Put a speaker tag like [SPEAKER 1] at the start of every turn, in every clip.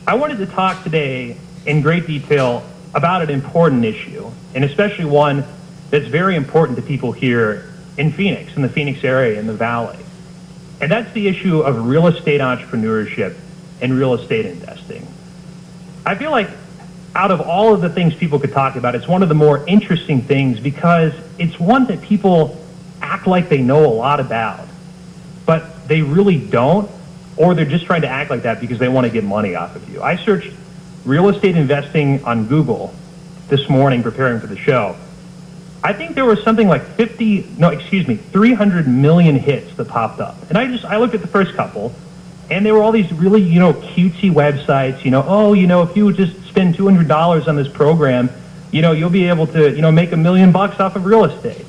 [SPEAKER 1] I wanted to talk today in great detail about an important issue, and especially one that's very important to people here in Phoenix, in the Phoenix area, in the Valley. And that's the issue of real estate entrepreneurship and real estate investing. I feel like out of all of the things people could talk about, it's one of the more interesting things because it's one that people act like they know a lot about, but they really don't, or they're just trying to act like that because they want to get money off of you. I searched real estate investing on Google this morning preparing for the show. I think there was something like 300 million hits that popped up. And I looked at the first couple, and they were all these really, cutesy websites, if you just spend $200 on this program, you'll be able to, make $1 million off of real estate.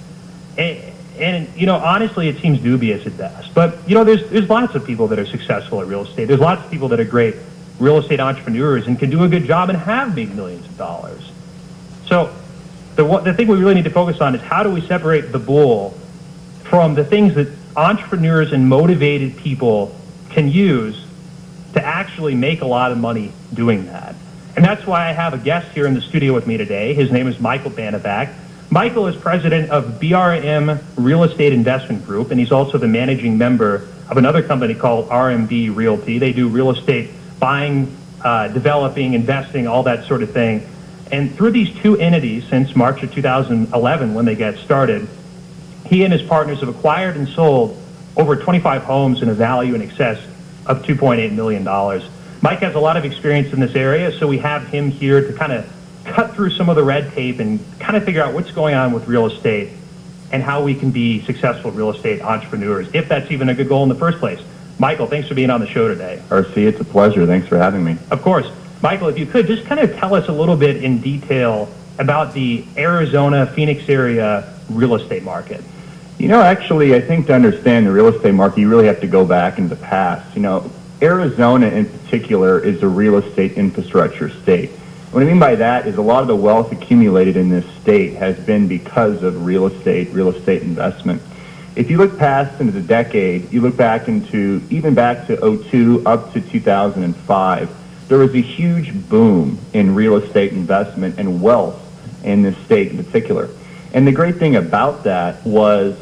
[SPEAKER 1] And honestly, it seems dubious at best. But, there's lots of people that are successful at real estate. There's lots of people that are great real estate entrepreneurs and can do a good job and have made millions of dollars. So the thing we really need to focus on is how do we separate the bull from the things that entrepreneurs and motivated people can use to actually make a lot of money doing that. And that's why I have a guest here in the studio with me today. His name is Michael Banovac. Michael is president of BRM Real Estate Investment Group, and he's also the managing member of another company called RMB Realty. They do real estate buying, developing, investing, all that sort of thing. And through these two entities since March of 2011 when they got started, he and his partners have acquired and sold over 25 homes in a value in excess of $2.8 million. Mike has a lot of experience in this area, so we have him here to kind of cut through some of the red tape and kind of figure out what's going on with real estate and how we can be successful real estate entrepreneurs, if that's even a good goal in the first place. Michael, thanks for being on the show today.
[SPEAKER 2] RC, it's a pleasure. Thanks for having me.
[SPEAKER 1] Of course. Michael, if you could, just kind of tell us a little bit in detail about the Arizona, Phoenix area real estate market.
[SPEAKER 2] Actually, I think to understand the real estate market, you really have to go back into the past. Arizona in particular is a real estate infrastructure state. What I mean by that is a lot of the wealth accumulated in this state has been because of real estate investment. If you look past into the decade, you look back into, even back to 2002 up to 2005, there was a huge boom in real estate investment and wealth in this state in particular. And the great thing about that was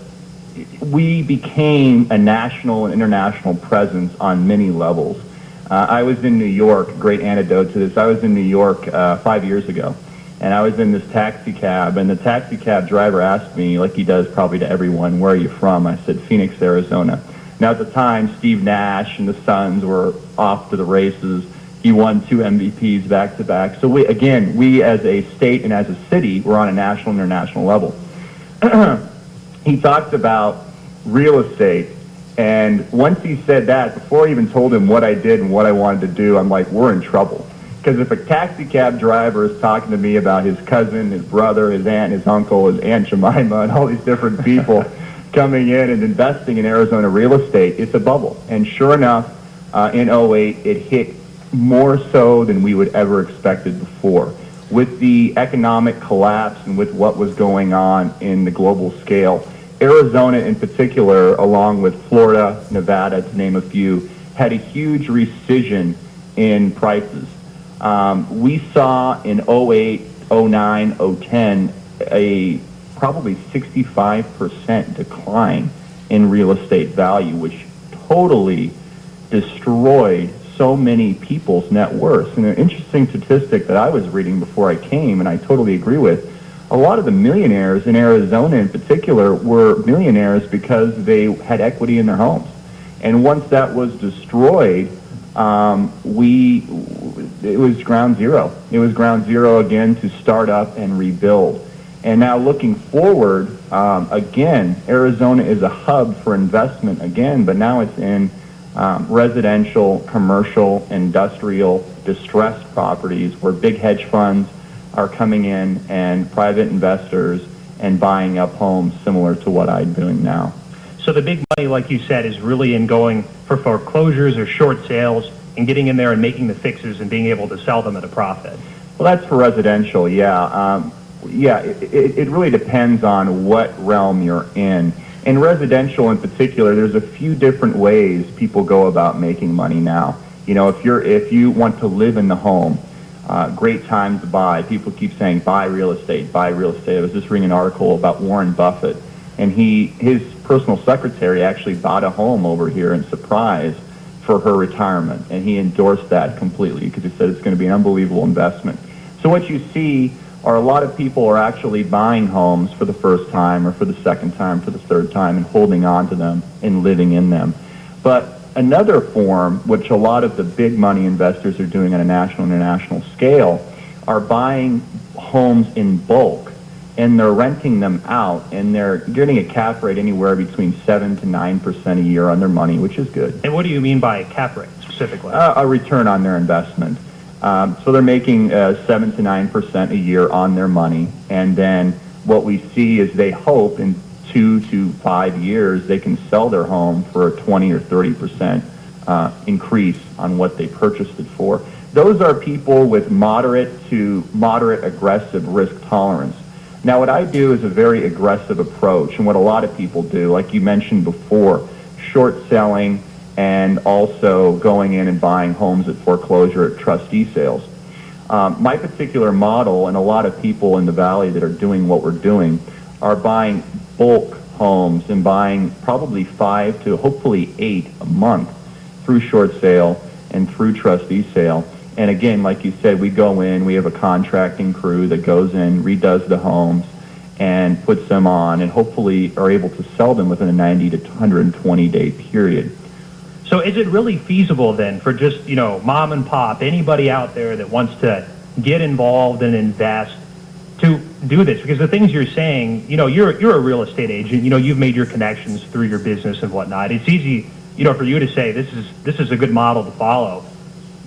[SPEAKER 2] we became a national and international presence on many levels. I was in New York, great anecdote to this. I was in New York 5 years ago, and I was in this taxi cab, and the taxi cab driver asked me, like he does probably to everyone, where are you from? I said, Phoenix, Arizona. Now at the time, Steve Nash and the Suns were off to the races. He won 2 MVPs back-to-back. So we as a state and as a city, we're on a national and international level. He talked about real estate, and once he said that, before I even told him what I did and what I wanted to do, I'm like, we're in trouble. Because if a taxi cab driver is talking to me about his cousin, his brother, his aunt, his uncle, his Aunt Jemima, and all these different people coming in and investing in Arizona real estate, it's a bubble. And sure enough, in 2008, it hit more so than we would ever expected before. With the economic collapse and with what was going on in the global scale, Arizona in particular, along with Florida, Nevada, to name a few, had a huge recession in prices. We saw in 2008, 2009, 2010 a probably 65% decline in real estate value, which totally destroyed so many people's net worth. And an interesting statistic that I was reading before I came, and I totally agree with, a lot of the millionaires in Arizona in particular were millionaires because they had equity in their homes. And once that was destroyed, it was ground zero. It was ground zero again to start up and rebuild. And now looking forward, again, Arizona is a hub for investment again, but now it's in residential, commercial, industrial, distressed properties where big hedge funds are coming in and private investors and buying up homes similar to what I'm doing now.
[SPEAKER 1] So the big money, like you said, is really in going for foreclosures or short sales and getting in there and making the fixes and being able to sell them at a profit.
[SPEAKER 2] Well, that's for residential, yeah. It really depends on what realm you're in. In residential in particular, there's a few different ways people go about making money now. If you want to live in the home, great time to buy. People keep saying buy real estate, buy real estate. I was just reading an article about Warren Buffett, and his personal secretary actually bought a home over here in Surprise for her retirement, and he endorsed that completely because he said it's going to be an unbelievable investment. So what you see are a lot of people are actually buying homes for the first time or for the second time, for the third time, and holding on to them and living in them. But another form, which a lot of the big money investors are doing on a national and international scale, are buying homes in bulk, and they're renting them out, and they're getting a cap rate anywhere between 7 to 9% a year on their money, which is good.
[SPEAKER 1] And what do you mean by cap rate specifically?
[SPEAKER 2] A return on their investment. So they're making 7 to 9% a year on their money, and then what we see is they hope in 2 to 5 years they can sell their home for a 20 or 30% increase on what they purchased it for. Those are people with moderate to moderate aggressive risk tolerance. Now, what I do is a very aggressive approach, and what a lot of people do, like you mentioned before, short selling and also going in and buying homes at foreclosure at trustee sales. My particular model, and a lot of people in the Valley that are doing what we're doing, are buying bulk homes and buying probably 5 to hopefully 8 a month through short sale and through trustee sale. And again, like you said, we go in, we have a contracting crew that goes in, redoes the homes, and puts them on, and hopefully are able to sell them within a 90 to 120 day period.
[SPEAKER 1] So is it really feasible then for just, mom and pop, anybody out there that wants to get involved and invest to do this? Because the things you're saying, you're a real estate agent, you've made your connections through your business and whatnot. It's easy, for you to say this is a good model to follow.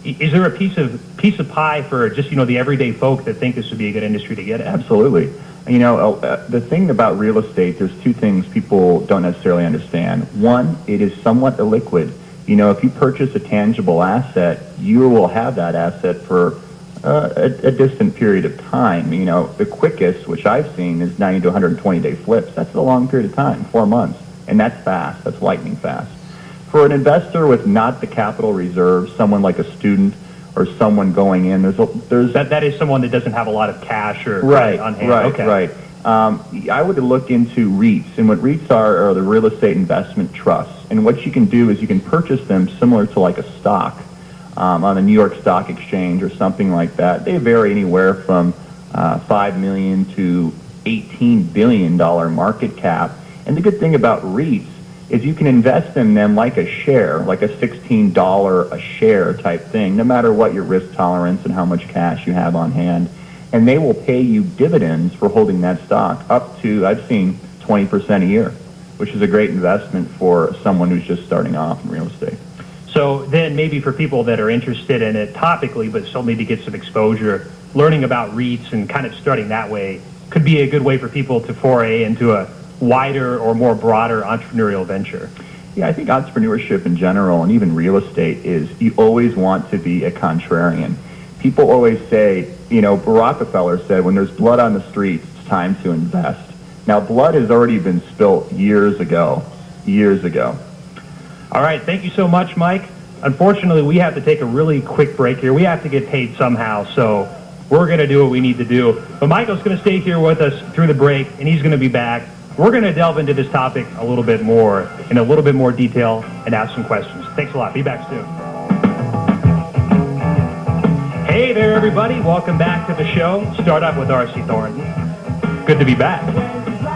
[SPEAKER 1] Is there a piece of pie for just, the everyday folk that think this would be a good industry to get at?
[SPEAKER 2] Absolutely. The thing about real estate, there's two things people don't necessarily understand. One, it is somewhat illiquid. If you purchase a tangible asset, you will have that asset for a distant period of time. The quickest, which I've seen, is 90 to 120 day flips. That's a long period of time, 4 months. And that's fast. That's lightning fast. For an investor with not the capital reserves, someone like a student or someone going in, there's
[SPEAKER 1] that is someone that doesn't have a lot of cash or
[SPEAKER 2] right
[SPEAKER 1] on hand.
[SPEAKER 2] Right,
[SPEAKER 1] okay.
[SPEAKER 2] Right. I would look into Reits, and what Reits are the real estate investment trusts. And what you can do is you can purchase them similar to like a stock on the New York Stock Exchange or something like that. They vary anywhere from $5 million to $18 billion market cap. And the good thing about Reits is you can invest in them like a share, like a $16 a share type thing, no matter what your risk tolerance and how much cash you have on hand. And they will pay you dividends for holding that stock up to, I've seen, 20% a year, which is a great investment for someone who's just starting off in real estate.
[SPEAKER 1] So then maybe for people that are interested in it topically, but still maybe get some exposure, learning about REITs and kind of starting that way could be a good way for people to foray into a wider or more broader entrepreneurial venture.
[SPEAKER 2] Yeah, I think entrepreneurship in general, and even real estate, is you always want to be a contrarian. People always say, Rockefeller said, when there's blood on the streets, it's time to invest. Now, blood has already been spilt years ago.
[SPEAKER 1] All right, thank you so much, Mike. Unfortunately, we have to take a really quick break here. We have to get paid somehow, so we're going to do what we need to do. But Michael's going to stay here with us through the break, and he's going to be back. We're going to delve into this topic a little bit more, in a little bit more detail, and ask some questions. Thanks a lot. Be back soon. Hey there, everybody. Welcome back to the show. Start off with R.C. Thornton. Good to be back.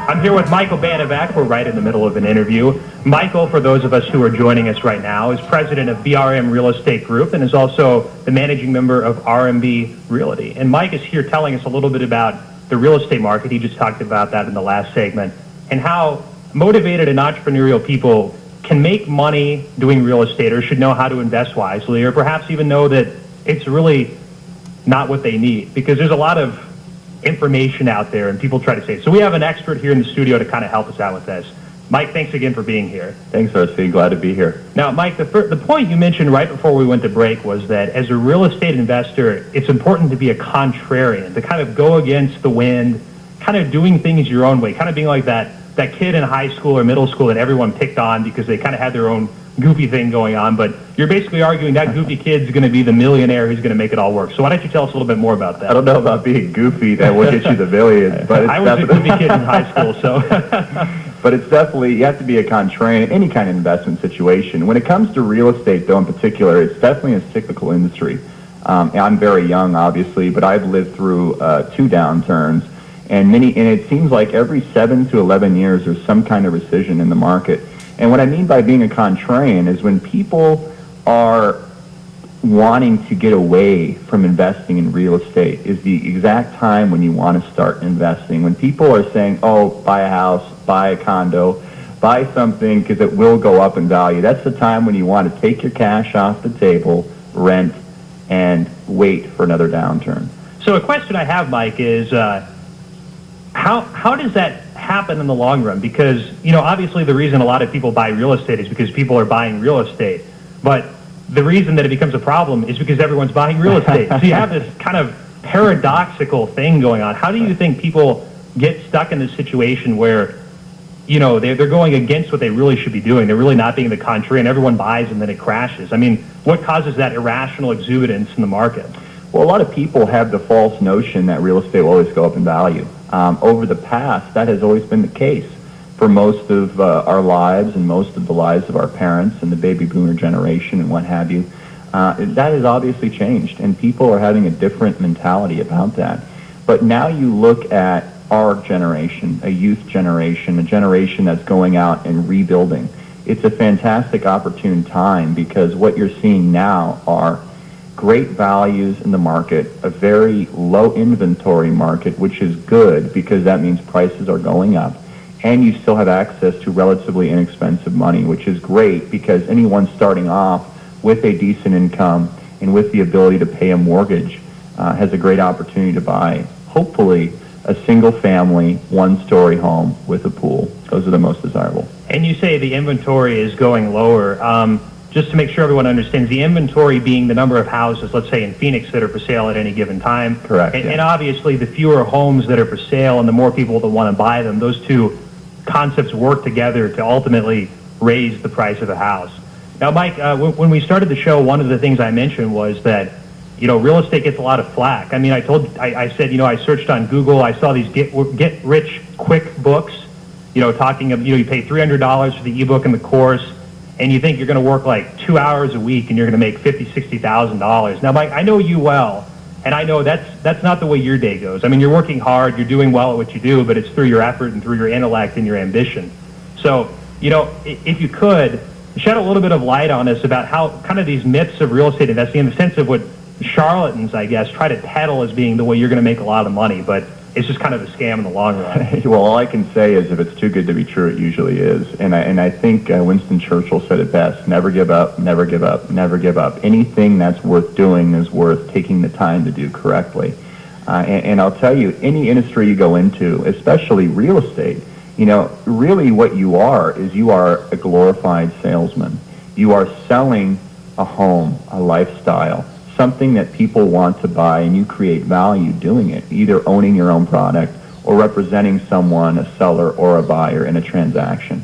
[SPEAKER 1] I'm here with Michael Banovac. We're right in the middle of an interview. Michael, for those of us who are joining us right now, is president of BRM Real Estate Group and is also the managing member of RMB Realty. And Mike is here telling us a little bit about the real estate market. He just talked about that in the last segment, and how motivated and entrepreneurial people can make money doing real estate, or should know how to invest wisely, or perhaps even know that it's really not what they need, because there's a lot of information out there and people try to say. So we have an expert here in the studio to kind of help us out with this. Mike, thanks again for being here.
[SPEAKER 2] Thanks, R.C. Glad to be here.
[SPEAKER 1] Now, Mike, the point you mentioned right before we went to break was that as a real estate investor, it's important to be a contrarian, to kind of go against the wind, kind of doing things your own way, kind of being like that kid in high school or middle school that everyone picked on because they kind of had their own goofy thing going on, but you're basically arguing that goofy kid's going to be the millionaire who's going to make it all work. So why don't you tell us a little bit more about that?
[SPEAKER 2] I don't know about being goofy that will get you the millions, but it's
[SPEAKER 1] I was a goofy kid in high school, so.
[SPEAKER 2] But it's definitely, you have to be a contrarian in any kind of investment situation. When it comes to real estate, though, in particular, it's definitely a cyclical industry. I'm very young, obviously, but I've lived through 2 downturns, and it seems like every 7 to 11 years there's some kind of recession in the market. And what I mean by being a contrarian is when people are wanting to get away from investing in real estate is the exact time when you want to start investing. When people are saying, oh, buy a house, buy a condo, buy something because it will go up in value, that's the time when you want to take your cash off the table, rent, and wait for another downturn.
[SPEAKER 1] So a question I have, Mike, is how does that happen in the long run? Because, obviously the reason a lot of people buy real estate is because people are buying real estate. But the reason that it becomes a problem is because everyone's buying real estate. So you have this kind of paradoxical thing going on. How do you think people get stuck in this situation where, they're going against what they really should be doing? They're really not being the contrary, and everyone buys and then it crashes. I mean, what causes that irrational exuberance in the market?
[SPEAKER 2] Well, a lot of people have the false notion that real estate will always go up in value. Over the past, that has always been the case for most of our lives and most of the lives of our parents and the baby boomer generation and what have you. That has obviously changed, and people are having a different mentality about that. But now you look at our generation, a youth generation, a generation that's going out and rebuilding. It's a fantastic opportune time because what you're seeing now are great values in the market, a very low inventory market, which is good because that means prices are going up, and you still have access to relatively inexpensive money, which is great because anyone starting off with a decent income and with the ability to pay a mortgage has a great opportunity to buy, hopefully, a single-family, one-story home with a pool. Those are the most desirable.
[SPEAKER 1] And you say the inventory is going lower. Just to make sure everyone understands, the inventory being the number of houses, let's say in Phoenix, that are for sale at any given time.
[SPEAKER 2] Correct.
[SPEAKER 1] And obviously, the fewer homes that are for sale and the more people that want to buy them, those two concepts work together to ultimately raise the price of a house. Now, Mike, when we started the show, one of the things I mentioned was that real estate gets a lot of flack. I mean, I said, I searched on Google. I saw these get rich quick books, talking of, you pay $300 for the ebook and the course, and you think you're going to work like 2 hours a week and you're going to make $50,000, $60,000. Now, Mike, I know you well, and I know that's not the way your day goes. I mean, you're working hard, you're doing well at what you do, but it's through your effort and through your intellect and your ambition. So, if you could, shed a little bit of light on us about how kind of these myths of real estate investing in the sense of what charlatans, I guess, try to peddle as being the way you're going to make a lot of money, but it's just kind of a scam in the long run.
[SPEAKER 2] Well, all I can say is if it's too good to be true, it usually is. And I think Winston Churchill said it best, never give up, never give up, never give up. Anything that's worth doing is worth taking the time to do correctly. And I'll tell you, any industry you go into, especially real estate, really what you are is you are a glorified salesman. You are selling a home, a lifestyle, something that people want to buy, and you create value doing it, either owning your own product or representing someone, a seller or a buyer in a transaction.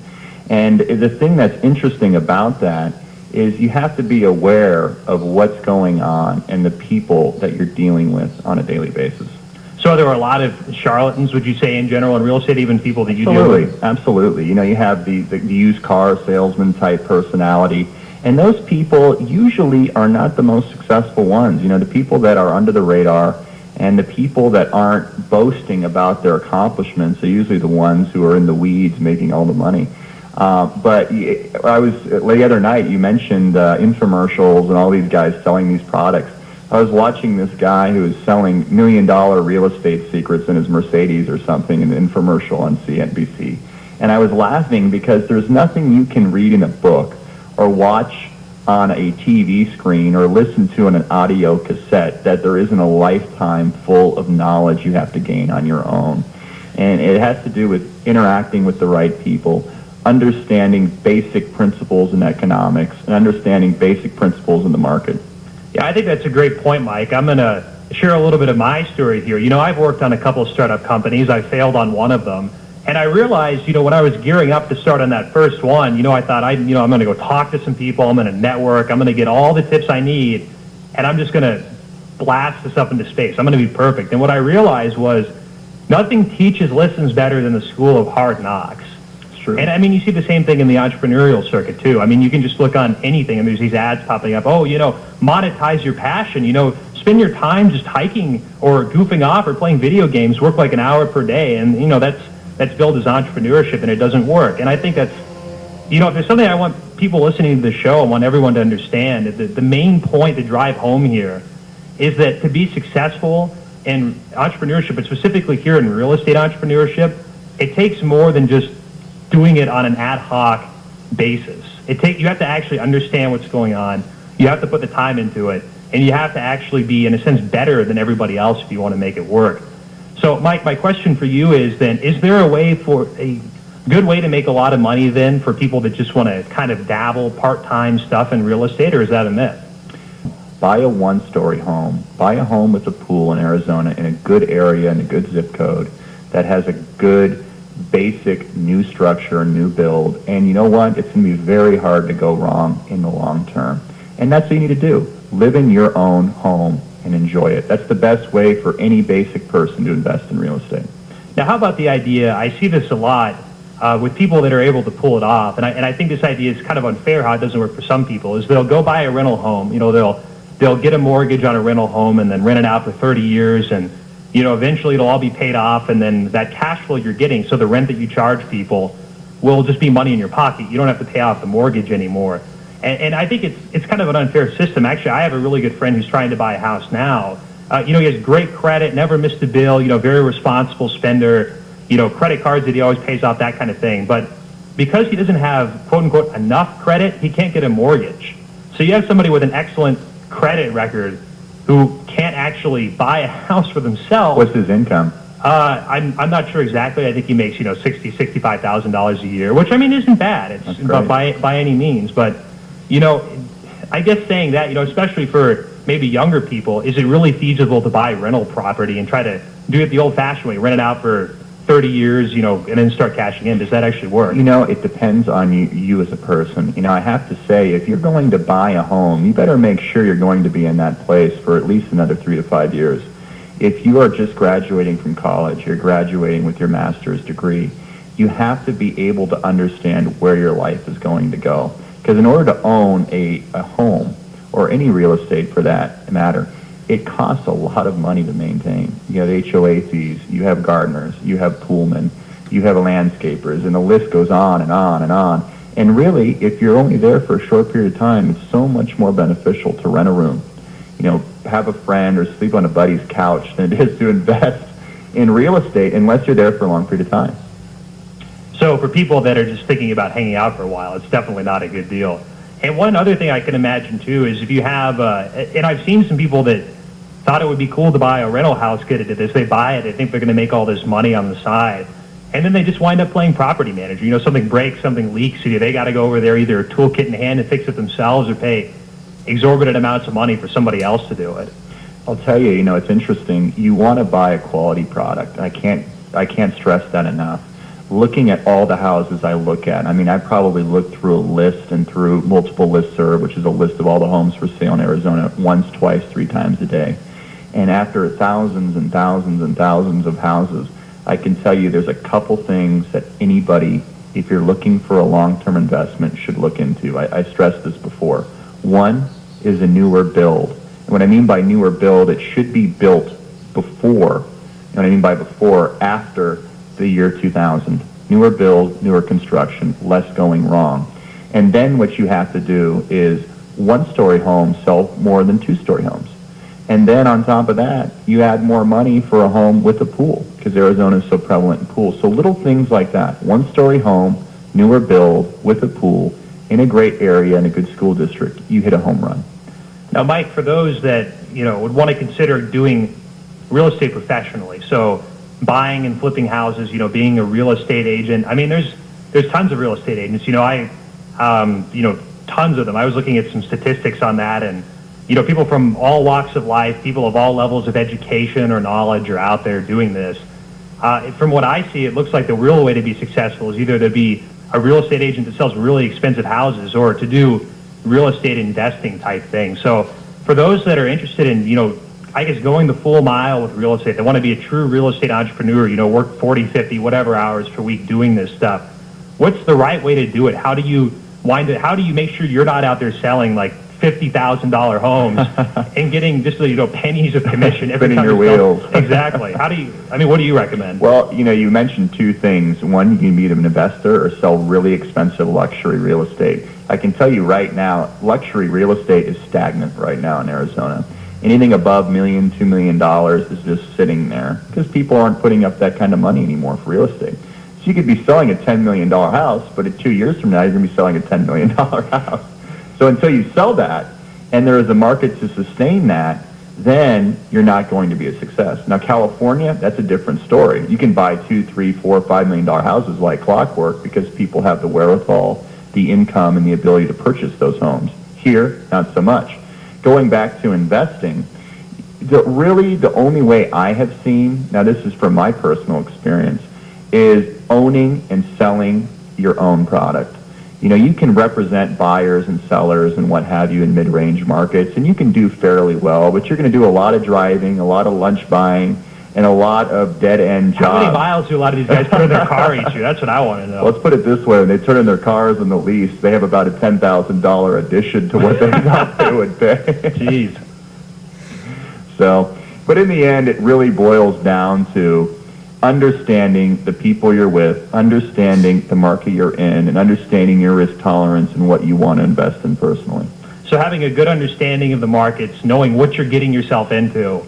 [SPEAKER 2] And the thing that's interesting about that is you have to be aware of what's going on and the people that you're dealing with on a daily basis.
[SPEAKER 1] So there are a lot of charlatans, would you say, in general, in real estate, even people that you deal with?
[SPEAKER 2] Absolutely. You have the used car salesman type personality. And those people usually are not the most successful ones. The people that are under the radar and the people that aren't boasting about their accomplishments are usually the ones who are in the weeds making all the money. But the other night, you mentioned infomercials and all these guys selling these products. I was watching this guy who was selling $1 million real estate secrets in his Mercedes or something in an infomercial on CNBC. And I was laughing because there's nothing you can read in a book or watch on a TV screen or listen to on an audio cassette that there isn't a lifetime full of knowledge you have to gain on your own. And it has to do with interacting with the right people, understanding basic principles in economics, and understanding basic principles in the market.
[SPEAKER 1] Yeah, I think that's a great point, Mike. I'm going to share a little bit of my story here. I've worked on a couple of startup companies. I failed on one of them. And I realized, when I was gearing up to start on that first one, I thought, I'm going to go talk to some people, I'm going to network, I'm going to get all the tips I need, and I'm just going to blast this up into space. I'm going to be perfect. And what I realized was nothing teaches lessons better than the school of hard knocks.
[SPEAKER 2] It's true.
[SPEAKER 1] And, you see the same thing in the entrepreneurial circuit, too. You can just look on anything, there's these ads popping up. Oh, monetize your passion, spend your time just hiking or goofing off or playing video games, work like an hour per day, and, that's billed as entrepreneurship, and it doesn't work. And I think that's, if there's something I want people listening to the show, I want everyone to understand, that the main point to drive home here is that to be successful in entrepreneurship, but specifically here in real estate entrepreneurship, it takes more than just doing it on an ad hoc basis. You have to actually understand what's going on. You have to put the time into it, and you have to actually be, in a sense, better than everybody else if you want to make it work. So, Mike, my question for you is then, is there a good way to make a lot of money then for people that just want to kind of dabble part-time stuff in real estate, or is that a myth?
[SPEAKER 2] Buy a one-story home. Buy a home with a pool in Arizona in a good area and a good zip code that has a good basic new structure, new build. And you know what? It's going to be very hard to go wrong in the long term. And that's what you need to do. Live in your own home and enjoy it. That's the best way for any basic person to invest in real estate.
[SPEAKER 1] Now, how about the idea, I see this a lot with people that are able to pull it off, and I think this idea is kind of unfair how it doesn't work for some people, is they'll go buy a rental home, they'll get a mortgage on a rental home and then rent it out for 30 years, and eventually it'll all be paid off, and then that cash flow you're getting, so the rent that you charge people will just be money in your pocket. You don't have to pay off the mortgage anymore. And I think it's kind of an unfair system. Actually, I have a really good friend who's trying to buy a house now. He has great credit, never missed a bill, very responsible spender, credit cards that he always pays off, that kind of thing. But because he doesn't have, quote unquote, enough credit, he can't get a mortgage. So you have somebody with an excellent credit record who can't actually buy a house for themselves.
[SPEAKER 2] What's his income?
[SPEAKER 1] I'm not sure exactly. I think he makes, $65,000 a year, which isn't bad. It's by any means. But, I guess saying that, especially for maybe younger people, is it really feasible to buy rental property and try to do it the old-fashioned way, rent it out for 30 years, and then start cashing in? Does that actually work?
[SPEAKER 2] It depends on you as a person. I have to say, if you're going to buy a home, you better make sure you're going to be in that place for at least another 3 to 5 years. If you are just graduating from college, you're graduating with your master's degree, you have to be able to understand where your life is going to go. Because in order to own a home, or any real estate for that matter, it costs a lot of money to maintain. You have HOA fees, you have gardeners, you have poolmen, you have landscapers, and the list goes on and on and on. And really, if you're only there for a short period of time, it's so much more beneficial to rent a room, have a friend or sleep on a buddy's couch than it is to invest in real estate unless you're there for a long period of time.
[SPEAKER 1] So for people that are just thinking about hanging out for a while, it's definitely not a good deal. And one other thing I can imagine, too, is if you have, and I've seen some people that thought it would be cool to buy a rental house get into this. They buy it, they think they're going to make all this money on the side, and then they just wind up playing property manager. Something breaks, something leaks, so they got to go over there, either a toolkit in hand and fix it themselves, or pay exorbitant amounts of money for somebody else to do it.
[SPEAKER 2] I'll tell you, it's interesting. You want to buy a quality product. I can't stress that enough. Looking at all the houses I look at, I probably look through a list and through multiple listserv, which is a list of all the homes for sale in Arizona, once, twice, 3 times a day. And after thousands and thousands and thousands of houses, I can tell you there's a couple things that anybody, if you're looking for a long-term investment, should look into. I stressed this before. One is a newer build. And what I mean by newer build, it should be built before, and what I mean by before, after the year 2000. Newer build, newer construction, less going wrong. And then what you have to do is one-story homes sell more than two-story homes. And then on top of that, you add more money for a home with a pool, because Arizona is so prevalent in pools. So little things like that. One-story home, newer build, with a pool, in a great area, in a good school district, you hit a home run.
[SPEAKER 1] Now, Mike, for those that, would want to consider doing real estate professionally, so buying and flipping houses, being a real estate agent. There's tons of real estate agents. Tons of them. I was looking at some statistics on that, and people from all walks of life, people of all levels of education or knowledge are out there doing this. From what I see, it looks like the real way to be successful is either to be a real estate agent that sells really expensive houses or to do real estate investing type things. So for those that are interested in, I guess going the full mile with real estate, they want to be a true real estate entrepreneur, work 40, 50, whatever hours per week doing this stuff. What's the right way to do it? How do you make sure you're not out there selling like $50,000 homes and getting just pennies of commission every time
[SPEAKER 2] your
[SPEAKER 1] you sell?
[SPEAKER 2] wheels.
[SPEAKER 1] Exactly. What do you recommend?
[SPEAKER 2] Well, you mentioned two things. One, you can be an investor or sell really expensive luxury real estate. I can tell you right now, luxury real estate is stagnant right now in Arizona. Anything above $1 million, $2 million is just sitting there because people aren't putting up that kind of money anymore for real estate. So you could be selling a $10 million house, but in 2 years from now, you're going to be selling a $10 million house. So until you sell that, and there is a market to sustain that, then you're not going to be a success. Now, California, that's a different story. You can buy $2, $3, $4, $5 million houses like clockwork because people have the wherewithal, the income, and the ability to purchase those homes. Here, not so much. Going back to investing, the only way I have seen, now this is from my personal experience, is owning and selling your own product. You can represent buyers and sellers and what have you in mid-range markets, and you can do fairly well, but you're going to do a lot of driving, a lot of lunch buying, and a lot of dead-end jobs.
[SPEAKER 1] How many miles do a lot of these guys put in their car each year? That's what I want to know.
[SPEAKER 2] Let's put it this way. When they turn in their cars on the lease, they have about a $10,000 addition to what they thought they would pay.
[SPEAKER 1] Jeez.
[SPEAKER 2] So, but in the end, it really boils down to understanding the people you're with, understanding the market you're in, and understanding your risk tolerance and what you want to invest in personally.
[SPEAKER 1] So having a good understanding of the markets, knowing what you're getting yourself into,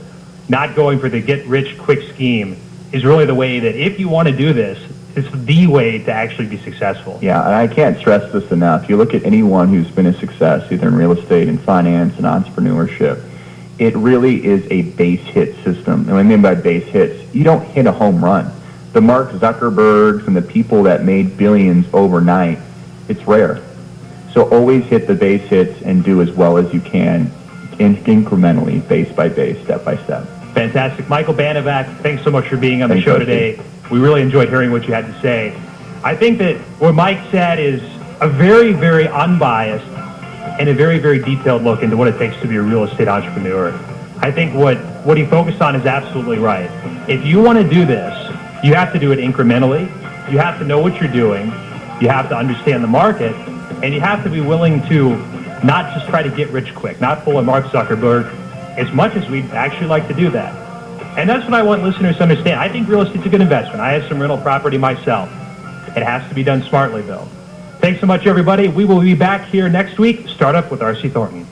[SPEAKER 1] not going for the get-rich-quick scheme is really the way that if you want to do this, it's the way to actually be successful.
[SPEAKER 2] Yeah, and I can't stress this enough. You look at anyone who's been a success, either in real estate and finance and entrepreneurship, it really is a base hit system. And what I mean by base hits, you don't hit a home run. The Mark Zuckerbergs and the people that made billions overnight, it's rare. So always hit the base hits and do as well as you can, incrementally, base by base, step by step.
[SPEAKER 1] Fantastic. Michael Banovac, thanks so much for being on the show today. We really enjoyed hearing what you had to say. I think that what Mike said is a very, very unbiased and a very, very detailed look into what it takes to be a real estate entrepreneur. I think what he focused on is absolutely right. If you want to do this, you have to do it incrementally. You have to know what you're doing. You have to understand the market. And you have to be willing to not just try to get rich quick, not pull a Mark Zuckerberg, as much as we'd actually like to do that. And that's what I want listeners to understand. I think real estate's a good investment. I have some rental property myself. It has to be done smartly, though. Thanks so much, everybody. We will be back here next week. Start up with R.C. Thornton.